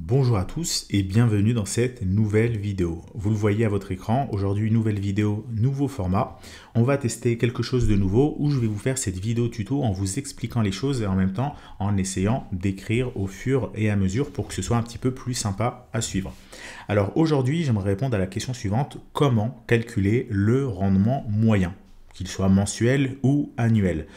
Bonjour à tous et bienvenue dans cette nouvelle vidéo. Vous le voyez à votre écran, aujourd'hui nouvelle vidéo, nouveau format. On va tester quelque chose de nouveau où je vais vous faire cette vidéo tuto en vous expliquant les choses et en même temps en essayant d'écrire au fur et à mesure pour que ce soit un petit peu plus sympa à suivre. Alors aujourd'hui, j'aimerais répondre à la question suivante, comment calculer le rendement moyen, qu'il soit mensuel ou annuel?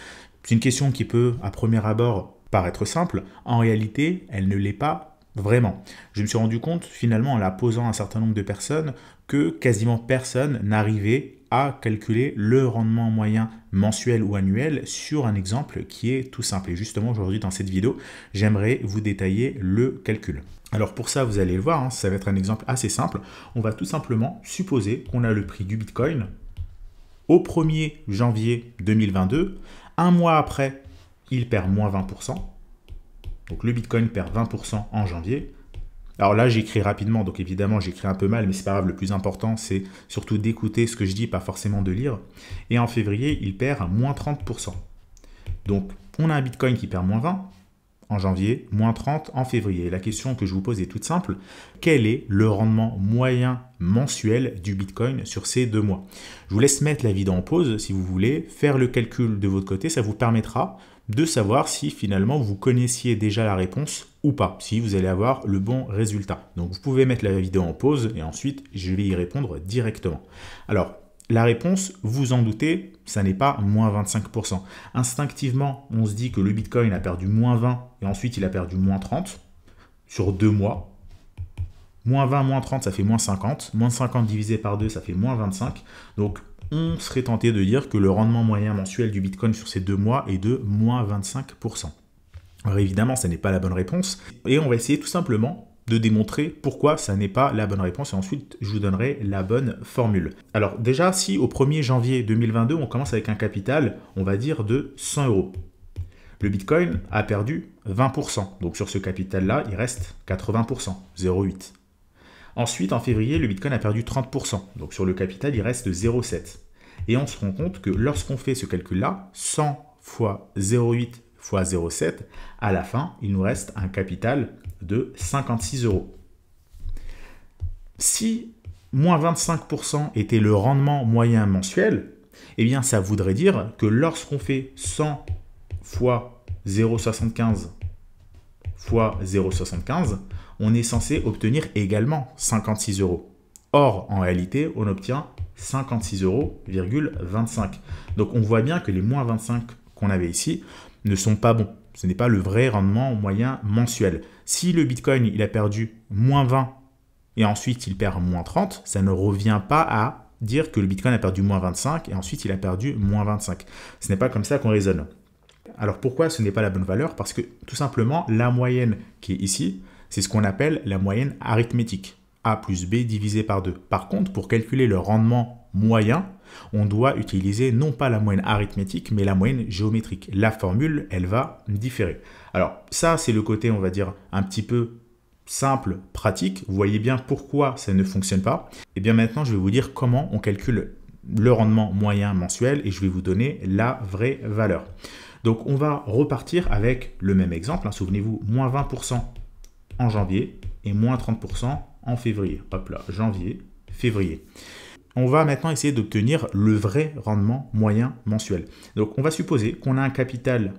C'est une question qui peut à premier abord paraître simple, en réalité elle ne l'est pas vraiment. Je me suis rendu compte finalement en la posant à un certain nombre de personnes que quasiment personne n'arrivait à calculer le rendement moyen mensuel ou annuel sur un exemple qui est tout simple. Et justement aujourd'hui dans cette vidéo, j'aimerais vous détailler le calcul. Alors pour ça, vous allez le voir, ça va être un exemple assez simple. On va tout simplement supposer qu'on a le prix du Bitcoin au 1er janvier 2022. Un mois après, il perd moins 20%. Donc le Bitcoin perd 20% en janvier. Alors là, j'écris rapidement, donc évidemment, j'écris un peu mal, mais c'est pas grave. Le plus important, c'est surtout d'écouter ce que je dis, pas forcément de lire. Et en février, il perd moins 30%. Donc, on a un Bitcoin qui perd moins 20 en janvier, moins 30 en février. La question que je vous pose est toute simple. Quel est le rendement moyen mensuel du Bitcoin sur ces 2 mois? Je vous laisse mettre la vidéo en pause si vous voulez, faire le calcul de votre côté. Ça vous permettra de savoir si finalement vous connaissiez déjà la réponse ou pas, si vous allez avoir le bon résultat. Donc vous pouvez mettre la vidéo en pause et ensuite je vais y répondre directement. Alors, la réponse, vous en doutez, ça n'est pas moins 25%. Instinctivement, on se dit que le Bitcoin a perdu moins 20 et ensuite il a perdu moins 30 sur 2 mois. Moins 20, moins 30, ça fait moins 50. Moins 50 divisé par 2, ça fait moins 25. Donc, on serait tenté de dire que le rendement moyen mensuel du Bitcoin sur ces 2 mois est de moins 25%. Alors évidemment, ça n'est pas la bonne réponse. Et on va essayer tout simplement de démontrer pourquoi ça n'est pas la bonne réponse. Et ensuite, je vous donnerai la bonne formule. Alors déjà, si au 1er janvier 2022, on commence avec un capital, on va dire de 100 euros. Le Bitcoin a perdu 20%. Donc sur ce capital-là, il reste 80%, 0,8. Ensuite, en février, le Bitcoin a perdu 30%. Donc sur le capital, il reste 0,7. Et on se rend compte que lorsqu'on fait ce calcul-là, 100 fois 0,8 fois 0,7, à la fin, il nous reste un capital de 56 euros. Si moins 25% était le rendement moyen mensuel, eh bien ça voudrait dire que lorsqu'on fait 100 fois 0,75 fois 0,75, on est censé obtenir également 56 euros. Or, en réalité, on obtient 56,25 euros. Donc, on voit bien que les moins 25 qu'on avait ici ne sont pas bons. Ce n'est pas le vrai rendement moyen mensuel. Si le Bitcoin il a perdu moins 20 et ensuite il perd moins 30, ça ne revient pas à dire que le Bitcoin a perdu moins 25 et ensuite il a perdu moins 25. Ce n'est pas comme ça qu'on raisonne. Alors pourquoi ce n'est pas la bonne valeur? Parce que tout simplement, la moyenne qui est ici, c'est ce qu'on appelle la moyenne arithmétique. A plus B divisé par 2. Par contre, pour calculer le rendement moyen, on doit utiliser non pas la moyenne arithmétique, mais la moyenne géométrique. La formule, elle va différer. Alors ça, c'est le côté, on va dire, un petit peu simple, pratique. Vous voyez bien pourquoi ça ne fonctionne pas. Et bien maintenant, je vais vous dire comment on calcule le rendement moyen mensuel et je vais vous donner la vraie valeur. Donc, on va repartir avec le même exemple. Souvenez-vous, moins 20% en janvier et moins 30% en février. Hop là, janvier, février. On va maintenant essayer d'obtenir le vrai rendement moyen mensuel. Donc, on va supposer qu'on a un capital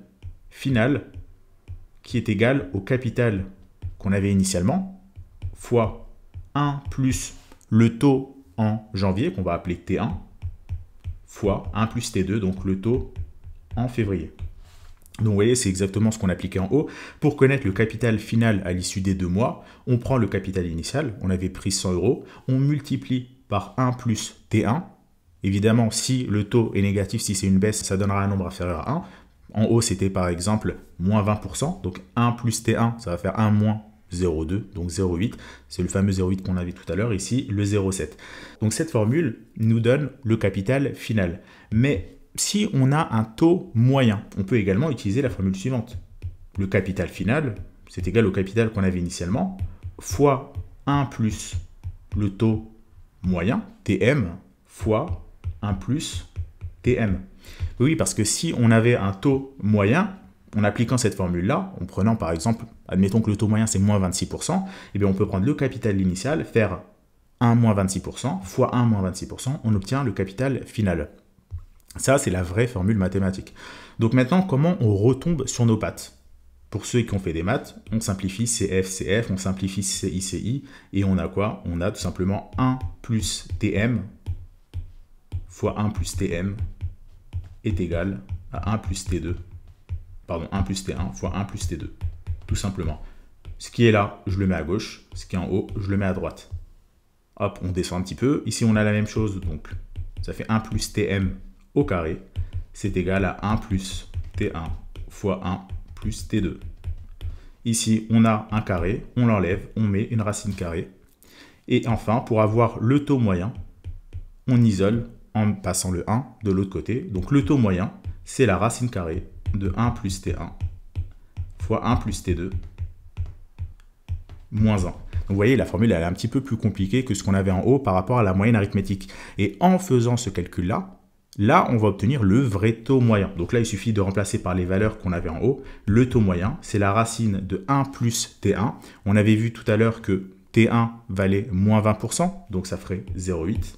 final qui est égal au capital qu'on avait initialement, fois 1 plus le taux en janvier, qu'on va appeler T1, fois 1 plus T2, donc le taux en février. Donc vous voyez, c'est exactement ce qu'on appliquait en haut. Pour connaître le capital final à l'issue des 2 mois, on prend le capital initial, on avait pris 100 euros, on multiplie par 1 plus T1. Évidemment, si le taux est négatif, si c'est une baisse, ça donnera un nombre inférieur à 1. En haut, c'était par exemple moins 20%, donc 1 plus T1, ça va faire 1 moins 0,2, donc 0,8. C'est le fameux 0,8 qu'on avait tout à l'heure, ici le 0,7. Donc cette formule nous donne le capital final. Mais si on a un taux moyen, on peut également utiliser la formule suivante. Le capital final, c'est égal au capital qu'on avait initialement, fois 1 plus le taux moyen, Tm, fois 1 plus Tm. Oui, parce que si on avait un taux moyen, en appliquant cette formule-là, en prenant par exemple, admettons que le taux moyen c'est moins 26%, eh bien on peut prendre le capital initial, faire 1 moins 26%, fois 1 moins 26%, on obtient le capital final. Ça, c'est la vraie formule mathématique. Donc maintenant, comment on retombe sur nos pattes? Pour ceux qui ont fait des maths, on simplifie CF, on simplifie CI, et on a quoi? On a tout simplement 1 plus TM fois 1 plus TM est égal à 1 plus T2. Pardon, 1 plus T1 fois 1 plus T2. Tout simplement. Ce qui est là, je le mets à gauche. Ce qui est en haut, je le mets à droite. Hop, on descend un petit peu. Ici, on a la même chose. Donc, ça fait 1 plus Tm au carré. C'est égal à 1 plus T1 fois 1 plus T2. Ici, on a un carré. On l'enlève. On met une racine carrée. Et enfin, pour avoir le taux moyen, on isole en passant le 1 de l'autre côté. Donc, le taux moyen, c'est la racine carrée de 1 plus T1 fois 1 plus T2 moins 1. Donc vous voyez, la formule elle est un petit peu plus compliquée que ce qu'on avait en haut par rapport à la moyenne arithmétique. Et en faisant ce calcul-là, on va obtenir le vrai taux moyen. Donc là, il suffit de remplacer par les valeurs qu'on avait en haut. Le taux moyen, c'est la racine de 1 plus T1. On avait vu tout à l'heure que T1 valait moins 20%, donc ça ferait 0,8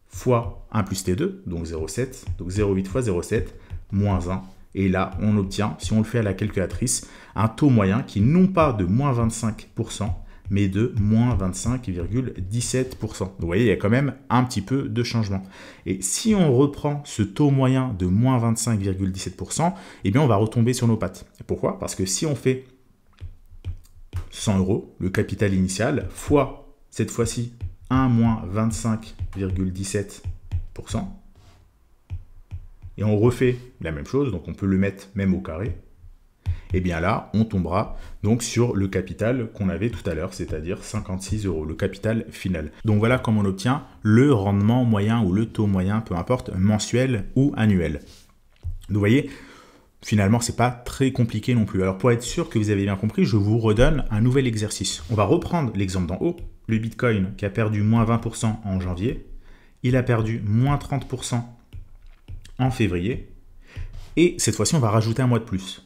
fois 1 plus T2, donc 0,7. Donc 0,8 fois 0,7 moins 1. Et là, on obtient, si on le fait à la calculatrice, un taux moyen qui non pas de moins 25%, mais de moins 25,17%. Donc vous voyez, il y a quand même un petit peu de changement. Et si on reprend ce taux moyen de moins 25,17%, eh bien on va retomber sur nos pattes. Pourquoi? Parce que si on fait 100 €, le capital initial, fois cette fois-ci 1 moins 25,17%, et on refait la même chose, donc on peut le mettre même au carré, et bien là, on tombera donc sur le capital qu'on avait tout à l'heure, c'est-à-dire 56 €, le capital final. Donc voilà comment on obtient le rendement moyen ou le taux moyen, peu importe, mensuel ou annuel. Vous voyez, finalement, c'est pas très compliqué non plus. Alors pour être sûr que vous avez bien compris, je vous redonne un nouvel exercice. On va reprendre l'exemple d'en haut, le Bitcoin qui a perdu moins 20% en janvier, il a perdu moins 30% en février, et cette fois-ci on va rajouter un mois de plus.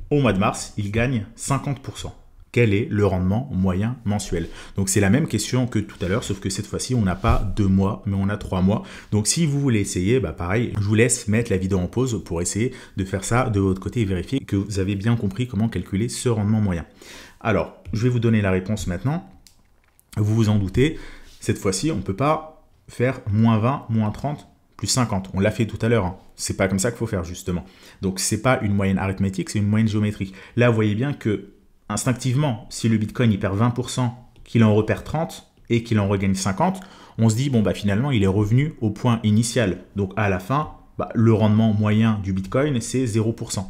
Au mois de mars, il gagne 50%. Quel est le rendement moyen mensuel? Donc c'est la même question que tout à l'heure, sauf que cette fois-ci on n'a pas 2 mois, mais on a 3 mois. Donc si vous voulez essayer, pareil, je vous laisse mettre la vidéo en pause pour essayer de faire ça de votre côté et vérifier que vous avez bien compris comment calculer ce rendement moyen. Alors, je vais vous donner la réponse maintenant. Vous vous en doutez, cette fois-ci on ne peut pas faire moins 20, moins 30, plus 50. On l'a fait tout à l'heure. C'est pas comme ça qu'il faut faire, justement. Donc, c'est pas une moyenne arithmétique, c'est une moyenne géométrique. Là, vous voyez bien que, instinctivement, si le Bitcoin il perd 20%, qu'il en repère 30 et qu'il en regagne 50, on se dit, bon, finalement, il est revenu au point initial. Donc, à la fin, le rendement moyen du Bitcoin, c'est 0%.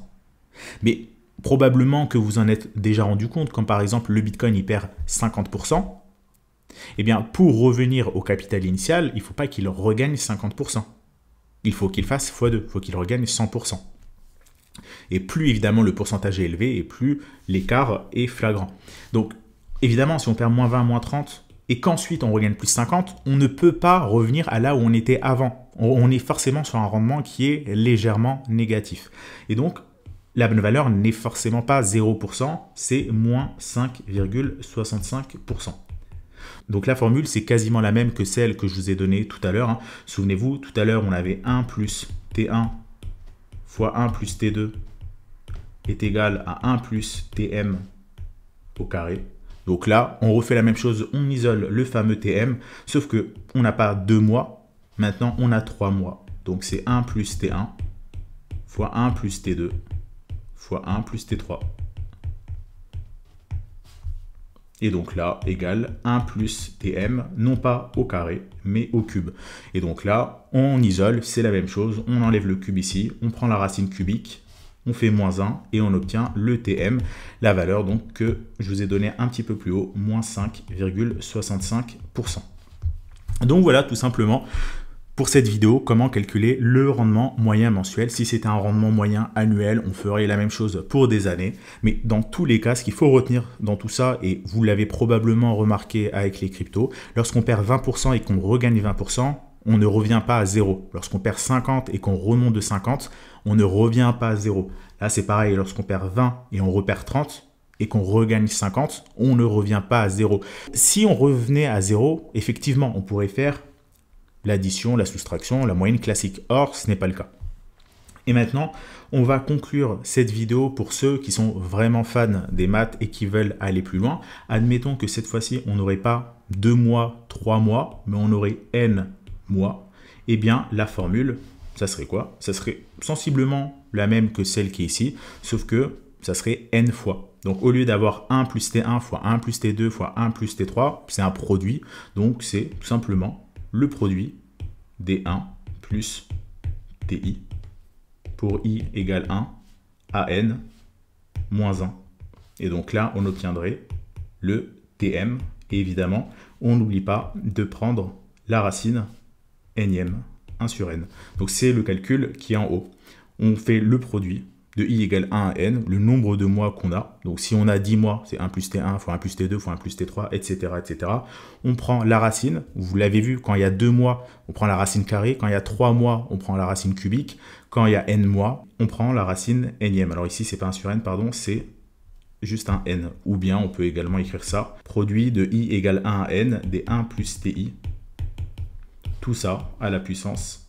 Mais probablement que vous en êtes déjà rendu compte, quand par exemple, le Bitcoin il perd 50%, eh bien, pour revenir au capital initial, il ne faut pas qu'il regagne 50%. Il faut qu'il fasse x2, il faut qu'il regagne 100%. Et plus évidemment le pourcentage est élevé, et plus l'écart est flagrant. Donc, évidemment, si on perd moins 20, moins 30, et qu'ensuite on regagne plus 50, on ne peut pas revenir à là où on était avant. On est forcément sur un rendement qui est légèrement négatif. Et donc, la bonne valeur n'est forcément pas 0%, c'est moins 5,65%. Donc la formule, c'est quasiment la même que celle que je vous ai donnée tout à l'heure. Souvenez-vous, tout à l'heure, on avait 1 plus T1 fois 1 plus T2 est égal à 1 plus Tm au carré. Donc là, on refait la même chose, on isole le fameux Tm, sauf qu'on n'a pas 2 mois, maintenant on a 3 mois. Donc c'est 1 plus T1 fois 1 plus T2 fois 1 plus T3. Et donc là, égale 1 plus Tm, non pas au carré, mais au cube. Et donc là, on isole, c'est la même chose, on enlève le cube ici, on prend la racine cubique, on fait moins 1 et on obtient le Tm, la valeur donc que je vous ai donnée un petit peu plus haut, moins 5,65%. Donc voilà, tout simplement, pour cette vidéo, comment calculer le rendement moyen mensuel. Si c'était un rendement moyen annuel, on ferait la même chose pour des années. Mais dans tous les cas, ce qu'il faut retenir dans tout ça, et vous l'avez probablement remarqué avec les cryptos, lorsqu'on perd 20% et qu'on regagne 20%, on ne revient pas à 0. Lorsqu'on perd 50 et qu'on remonte de 50, on ne revient pas à 0. Là, c'est pareil, lorsqu'on perd 20 et on repère 30 et qu'on regagne 50, on ne revient pas à 0. Si on revenait à 0, effectivement, on pourrait faire l'addition, la soustraction, la moyenne classique. Or, ce n'est pas le cas. Et maintenant, on va conclure cette vidéo pour ceux qui sont vraiment fans des maths et qui veulent aller plus loin. Admettons que cette fois-ci, on n'aurait pas 2 mois, 3 mois, mais on aurait n mois. Eh bien, la formule, ça serait quoi? Ça serait sensiblement la même que celle qui est ici, sauf que ça serait n fois. Donc, au lieu d'avoir 1 plus T1 fois 1 plus T2 fois 1 plus T3, c'est un produit. Donc, c'est tout simplement le produit D1 plus TI pour I égale 1 à n moins 1. Et donc là, on obtiendrait le Tm. Et évidemment, on n'oublie pas de prendre la racine nème, 1 sur n. Donc c'est le calcul qui est en haut. On fait le produit de I égale 1 à n, le nombre de mois qu'on a. Donc si on a 10 mois, c'est 1 plus T1 fois 1 plus T2 fois 1 plus T3, etc. etc. On prend la racine, vous l'avez vu, quand il y a 2 mois, on prend la racine carrée. Quand il y a 3 mois, on prend la racine cubique. Quand il y a n mois, on prend la racine nème. Alors ici, c'est pas 1 sur n, pardon, c'est juste un n. Ou bien on peut également écrire ça. Produit de I égale 1 à n des 1 plus TI. Tout ça à la puissance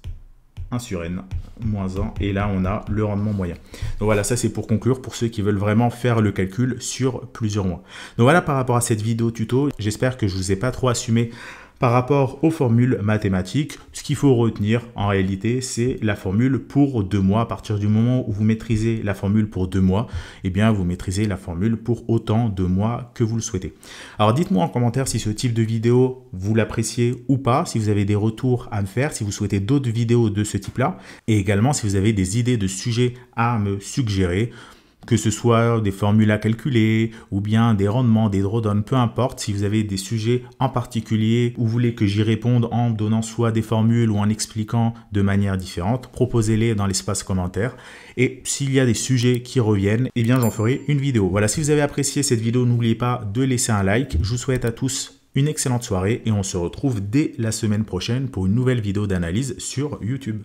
1 sur n moins 1. Et là, on a le rendement moyen. Donc voilà, ça c'est pour conclure pour ceux qui veulent vraiment faire le calcul sur plusieurs mois. Donc voilà par rapport à cette vidéo tuto. J'espère que je ne vous ai pas trop assumé par rapport aux formules mathématiques. Ce qu'il faut retenir en réalité, c'est la formule pour 2 mois. À partir du moment où vous maîtrisez la formule pour 2 mois, eh bien vous maîtrisez la formule pour autant de mois que vous le souhaitez. Alors dites-moi en commentaire si ce type de vidéo vous l'appréciez ou pas, si vous avez des retours à me faire, si vous souhaitez d'autres vidéos de ce type-là, et également si vous avez des idées de sujets à me suggérer, que ce soit des formules à calculer ou bien des rendements, des drawdowns, peu importe. Si vous avez des sujets en particulier où vous voulez que j'y réponde en donnant soit des formules ou en expliquant de manière différente, proposez-les dans l'espace commentaire. Et s'il y a des sujets qui reviennent, eh bien j'en ferai une vidéo. Voilà, si vous avez apprécié cette vidéo, n'oubliez pas de laisser un like. Je vous souhaite à tous une excellente soirée et on se retrouve dès la semaine prochaine pour une nouvelle vidéo d'analyse sur YouTube.